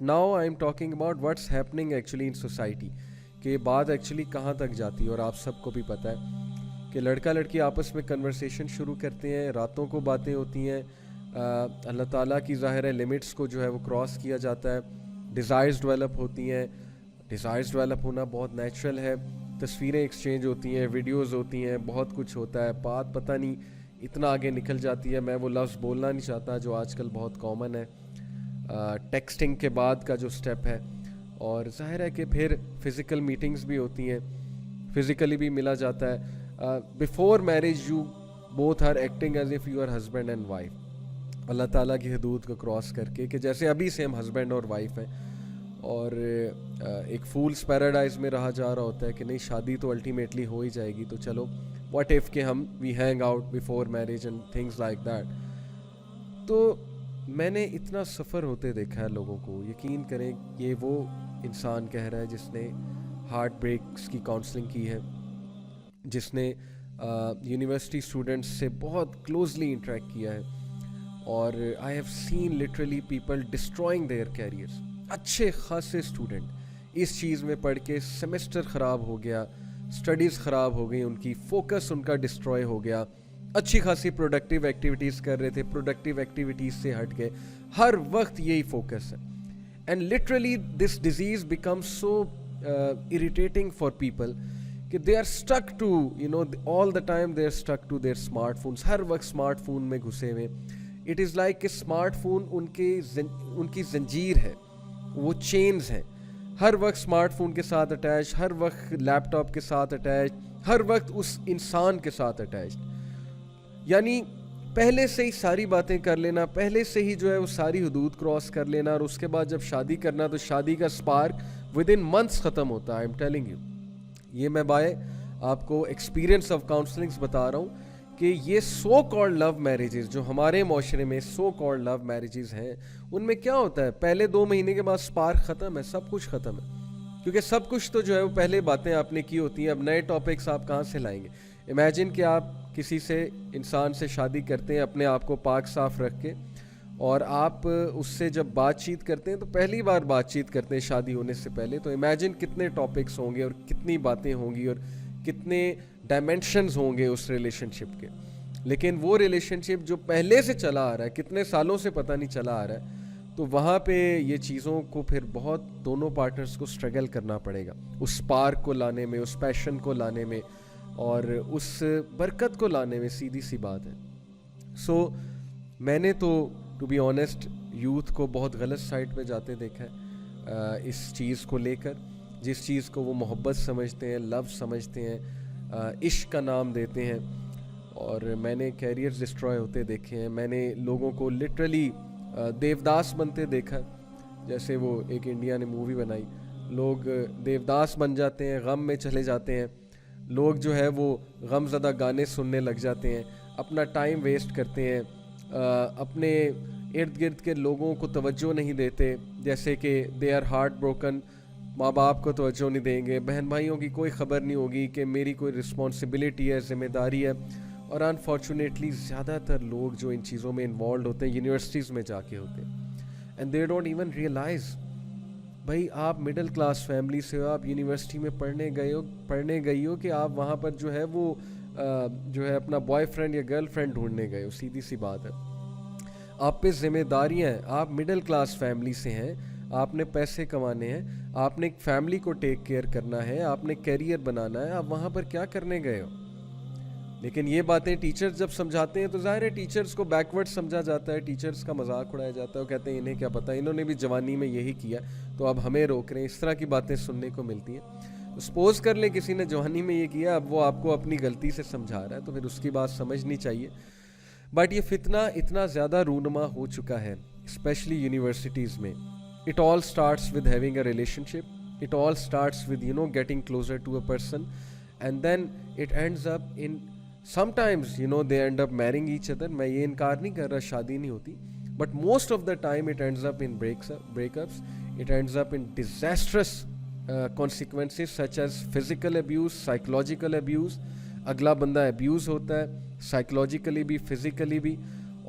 Now I am talking about what's happening actually in society, कि बात actually कहाँ तक जाती है। और आप सबको भी पता है कि लड़का लड़की आपस में कन्वर्सेशन शुरू करते हैं, रातों को बातें होती हैं, अल्लाह ताला की ज़ाहिर है लिमिट्स को जो है वो क्रॉस किया जाता है, डिज़ायर्स डेवलप होती हैं। डिज़ायर्स डेवलप होना बहुत नेचुरल है, तस्वीरें एक्सचेंज होती हैं, वीडियोस होती हैं, बहुत कुछ होता है। बात पता नहीं इतना आगे निकल जाती है, मैं वो लफ्ज़ बोलना नहीं चाहता जो आजकल बहुत कॉमन है, टेक्सटिंग के बाद का जो स्टेप है। और ज़ाहिर है कि फिर फ़िज़िकल मीटिंग्स भी होती हैं, फ़िज़िकली भी मिला जाता है। Before marriage you both are acting as if you are husband and wife, Allah ताला की हदूद को क्रॉस करके, कि जैसे अभी से हम हस्बैंड और वाइफ हैं। और एक फूल्स पैराडाइज में रहा जा रहा होता है कि नहीं शादी तो अल्टीमेटली हो ही जाएगी, तो चलो व्हाट इफ़ कि हम we hang out before marriage and things like that. तो मैंने इतना सफ़र होते देखा है लोगों को, यकीन करें ये वो इंसान कह रहा है जिसने हार्ट ब्रेक्स की काउंसलिंग की है, जिसने यूनिवर्सिटी स्टूडेंट्स से बहुत क्लोजली इंटरेक्ट किया है। और I have seen literally people destroying there carriers. अच्छे खासे स्टूडेंट इस चीज़ में पढ़ के सेमेस्टर ख़राब हो गया, स्टडीज़ ख़राब हो गई उनकी, फोकस उनका डिस्ट्रॉय हो गया। अच्छी खासी प्रोडक्टिव एक्टिविटीज़ कर रहे थे, प्रोडक्टिव एक्टिविटीज़ से हट के हर वक्त यही फोकस है। And literally this disease becomes so irritating for people कि they are stuck to all the time they are stuck to their smartphones, हर वक्त स्मार्टफोन में घुसे हुए। इट इज़ लाइक कि स्मार्टफोन उनकी जंजीर है, वो चेन्स हैं, हर वक्त स्मार्टफोन के साथ अटैच, हर वक्त लैपटॉप के साथ अटैच, हर वक्त उस इंसान के साथ अटैच। यानी पहले से ही सारी बातें कर लेना, पहले से ही जो है वो सारी हदूद क्रॉस कर लेना, और उसके बाद जब शादी करना तो शादी का स्पार्क विद इन मंथ्स ख़त्म होता है। आई एम टेलिंग यू, ये मैं बाय आपको एक्सपीरियंस ऑफ काउंसलिंग्स बता रहा हूँ कि ये सो कॉल्ड लव मैरिजेस जो हमारे माशरे में सो कॉल्ड लव मैरिजेस हैं, उनमें क्या होता है, पहले 2 महीने के बाद स्पार्क ख़त्म है, सब कुछ ख़त्म है। क्योंकि सब कुछ तो जो है वो पहले बातें आपने की होती हैं, अब नए टॉपिक्स आप कहाँ से लाएंगे। इमेजिन कि आप किसी से इंसान से शादी करते हैं अपने आप को पाक साफ रख के, और आप उससे जब बातचीत करते हैं तो पहली बार बातचीत करते हैं शादी होने से पहले, तो इमेजिन कितने टॉपिक्स होंगे और कितनी बातें होंगी और कितने डायमेंशंस होंगे उस रिलेशनशिप के। लेकिन वो रिलेशनशिप जो पहले से चला आ रहा है, कितने सालों से पता नहीं चला आ रहा है, तो वहाँ पे ये चीज़ों को फिर बहुत दोनों पार्टनर्स को स्ट्रगल करना पड़ेगा उस स्पार्क को लाने में, उस पैशन को लाने में, और उस बरकत को लाने में। सीधी सी बात है। सो मैंने तो टू बी ऑनेस्ट यूथ को बहुत गलत साइड पे जाते देखा है इस चीज़ को लेकर, जिस चीज़ को वो मोहब्बत समझते हैं, लव समझते हैं, इश्क का नाम देते हैं। और मैंने कैरियर्स डिस्ट्रॉय होते देखे हैं, मैंने लोगों को लिटरली देवदास बनते देखा। जैसे वो एक इंडिया ने मूवी बनाई, लोग देवदास बन जाते हैं, गम में चले जाते हैं, लोग जो है वो गमज़दा गाने सुनने लग जाते हैं, अपना टाइम वेस्ट करते हैं, अपने इर्द गिर्द के लोगों को तवज्जो नहीं देते, जैसे कि दे आर हार्ट ब्रोकन, माँ बाप को तवज्जो नहीं देंगे, बहन भाइयों की कोई ख़बर नहीं होगी कि मेरी कोई रिस्पॉन्सिबिलिटी है, ज़िम्मेदारी है। और अनफॉर्चुनेटली ज़्यादातर लोग जो इन चीज़ों में इन्वॉल्व होते हैं यूनिवर्सिटीज़ में जाके होते हैं, and they don't even realise. भाई आप मिडिल क्लास फैमिली से हो, आप यूनिवर्सिटी में पढ़ने गई हो कि आप वहाँ पर जो है वो जो है अपना बॉयफ्रेंड या गर्लफ्रेंड ढूंढने गए हो। सीधी सी बात है, आप पे जिम्मेदारियाँ हैं, आप मिडिल क्लास फैमिली से हैं, आपने पैसे कमाने हैं, आपने एक फैमिली को टेक केयर करना है, आपने कैरियर बनाना है, आप वहाँ पर क्या करने गए हो। लेकिन ये बातें टीचर्स जब समझाते हैं तो ज़ाहिर है टीचर्स को बैकवर्ड समझा जाता है, टीचर्स का मजाक उड़ाया जाता है, वो कहते हैं इन्हें क्या पता, इन्होंने भी जवानी में यही किया तो अब हमें रोक रहे हैं। इस तरह की बातें सुनने को मिलती हैं। तो सपोज कर ले किसी ने जवानी में ये किया, अब वो आपको अपनी गलती से समझा रहा है, तो फिर उसकी बात समझनी चाहिए। बट ये फितना इतना ज़्यादा रूनुमा हो चुका है, स्पेशली यूनिवर्सिटीज़ में। It all starts with having a relationship, it all starts with getting closer to a person, and then it ends up in sometimes they end up marrying each other. मैं ये इनकार नहीं कर रहा शादी नहीं होती, but most of the time it ends up in breakups, it ends up in disastrous consequences such as physical abuse, psychological abuse. अगला बंदा abuse होता है psychologically भी, physically भी,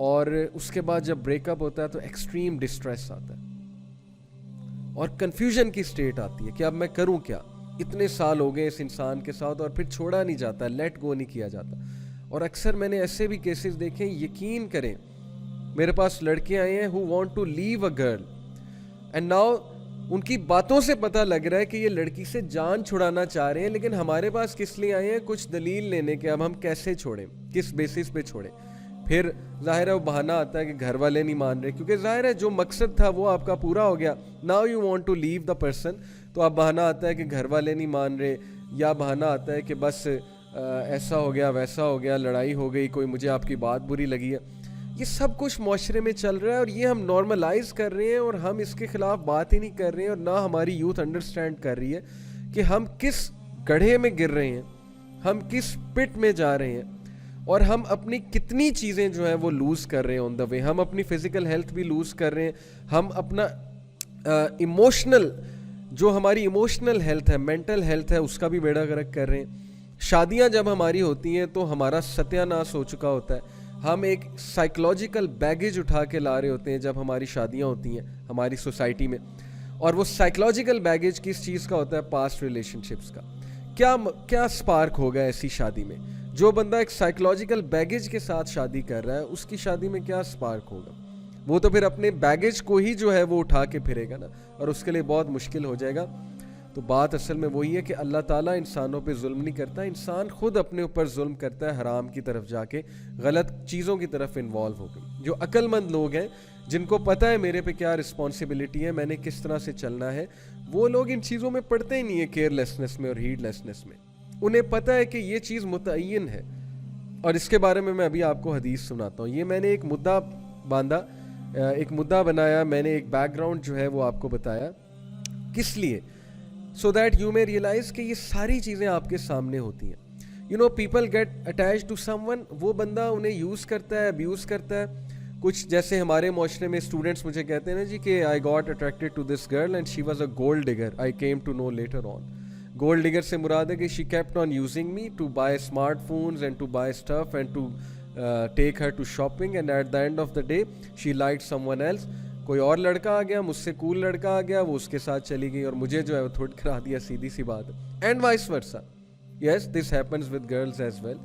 और उसके बाद जब breakup होता है तो extreme distress आता है। اور کنفیوژن کی اسٹیٹ آتی ہے کہ اب میں کروں کیا. اتنے سال ہو گئے اس انسان کے ساتھ اور پھر چھوڑا نہیں جاتا, لیٹ گو نہیں کیا جاتا. اور اکثر میں نے ایسے بھی کیسز دیکھے, یقین کریں میرے پاس لڑکے آئے ہیں who want to leave a girl and now ان کی باتوں سے پتہ لگ رہا ہے کہ یہ لڑکی سے جان چھڑانا چاہ رہے ہیں, لیکن ہمارے پاس کس لیے آئے ہیں؟ کچھ دلیل لینے کے. اب ہم کیسے چھوڑیں, کس بیسس پہ چھوڑیں؟ پھر ظاہر ہے وہ بہانہ آتا ہے کہ گھر والے نہیں مان رہے, کیونکہ ظاہر ہے جو مقصد تھا وہ آپ کا پورا ہو گیا. Now you want to leave the person, تو اب بہانہ آتا ہے کہ گھر والے نہیں مان رہے, یا بہانہ آتا ہے کہ بس ایسا ہو گیا ویسا ہو گیا, لڑائی ہو گئی, کوئی مجھے آپ کی بات بری لگی ہے. یہ سب کچھ معاشرے میں چل رہا ہے اور یہ ہم نارملائز کر رہے ہیں اور ہم اس کے خلاف بات ہی نہیں کر رہے ہیں, اور نہ ہماری یوتھ انڈرسٹینڈ کر رہی ہے کہ ہم کس گڑھے میں گر رہے ہیں, ہم کس پٹ میں جا رہے ہیں, اور ہم اپنی کتنی چیزیں جو ہیں وہ لوز کر رہے ہیں آن دا وے. ہم اپنی فزیکل ہیلتھ بھی لوز کر رہے ہیں, ہم اپنا ایموشنل جو ہماری ایموشنل ہیلتھ ہے, مینٹل ہیلتھ ہے, اس کا بھی بیڑا غرق کر رہے ہیں. شادیاں جب ہماری ہوتی ہیں تو ہمارا ستیہ ناش ہو چکا ہوتا ہے. ہم ایک سائیکلوجیکل بیگیج اٹھا کے لا رہے ہوتے ہیں جب ہماری شادیاں ہوتی ہیں ہماری سوسائٹی میں, اور وہ سائیکلوجیکل بیگیج کس چیز کا ہوتا ہے؟ پاسٹ ریلیشن شپس کا. کیا سپارک ہوگا ایسی شادی میں؟ جو بندہ ایک سائیکلوجیکل بیگیج کے ساتھ شادی کر رہا ہے اس کی شادی میں کیا سپارک ہوگا؟ وہ تو پھر اپنے بیگیج کو ہی جو ہے وہ اٹھا کے پھرے گا نا, اور اس کے لیے بہت مشکل ہو جائے گا. تو بات اصل میں وہی ہے کہ اللہ تعالیٰ انسانوں پہ ظلم نہیں کرتا, انسان خود اپنے اوپر ظلم کرتا ہے, حرام کی طرف جا کے غلط چیزوں کی طرف انوالو ہو گئی. جو عقل مند لوگ ہیں جن کو پتہ ہے میرے پہ کیا رسپانسبلٹی ہے, میں نے کس طرح سے چلنا ہے, وہ لوگ ان چیزوں میں پڑتے ہی نہیں ہیں, کیئر لیسنس میں اور ہیڈ لیسنس میں. انہیں پتہ ہے کہ یہ چیز متعین ہے, اور اس کے بارے میں ابھی آپ کو حدیث سناتا ہوں. یہ میں نے ایک مدعا باندھا, ایک مدعا بنایا, میں نے ایک بیک گراؤنڈ جو ہے وہ آپ کو بتایا, کس لیے؟ سو دیٹ یو میں ریئلائز کہ یہ ساری چیزیں آپ کے سامنے ہوتی ہیں. You know people get attach to someone, وہ بندہ انہیں یوز کرتا ہے, ابیوز کرتا ہے. کچھ جیسے ہمارے معاشرے میں اسٹوڈنٹس مجھے کہتے ہیں نا جی کہ I got attracted to this girl and she was a gold digger, I came to know later on. Gold digger سے مراد ہے کہ she kept on using me to buy smart phones and to buy stuff and to take her to shopping, and at the end of the day she liked someone else. کوئی اور لڑکا آ گیا, مجھ سے کول لڑکا آ گیا, وہ اس کے ساتھ چلی گئی اور مجھے جو ہے وہ تھوڑ کرا دیا, سیدھی سی بات ہے. And vice versa, yes this happens with girls as well,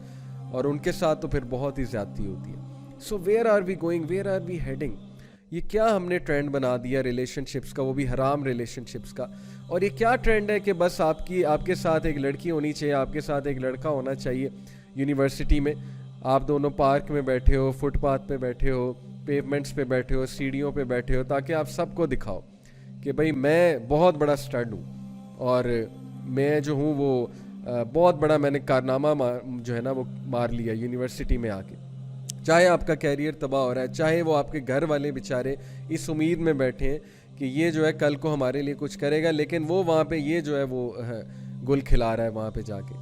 اور ان کے ساتھ تو پھر بہت ہی زیادتی ہوتی ہے. So where are we going, where are we heading? یہ کیا ہم نے ٹرینڈ بنا دیا ریلیشن شپس کا, وہ بھی حرام ریلیشن شپس کا. اور یہ کیا ٹرینڈ ہے کہ بس آپ کے ساتھ ایک لڑکی ہونی چاہیے, آپ کے ساتھ ایک لڑکا ہونا چاہیے. یونیورسٹی میں آپ دونوں پارک میں بیٹھے ہو, فٹ پاتھ پہ بیٹھے ہو, پیومنٹس پہ بیٹھے ہو, سیڑھیوں پہ بیٹھے ہو, تاکہ آپ سب کو دکھاؤ کہ بھئی میں بہت بڑا اسٹڈ ہوں, اور میں جو ہوں وہ بہت بڑا میں نے کارنامہ جو ہے نا وہ مار لیا یونیورسٹی میں آ کے. چاہے آپ کا کیریئر تباہ ہو رہا ہے, چاہے وہ آپ کے گھر والے بیچارے اس امید میں بیٹھے ہیں کہ یہ جو ہے کل کو ہمارے لیے کچھ کرے گا, لیکن وہ وہاں پہ یہ جو ہے وہ گل کھلا رہا ہے وہاں پہ جا کے.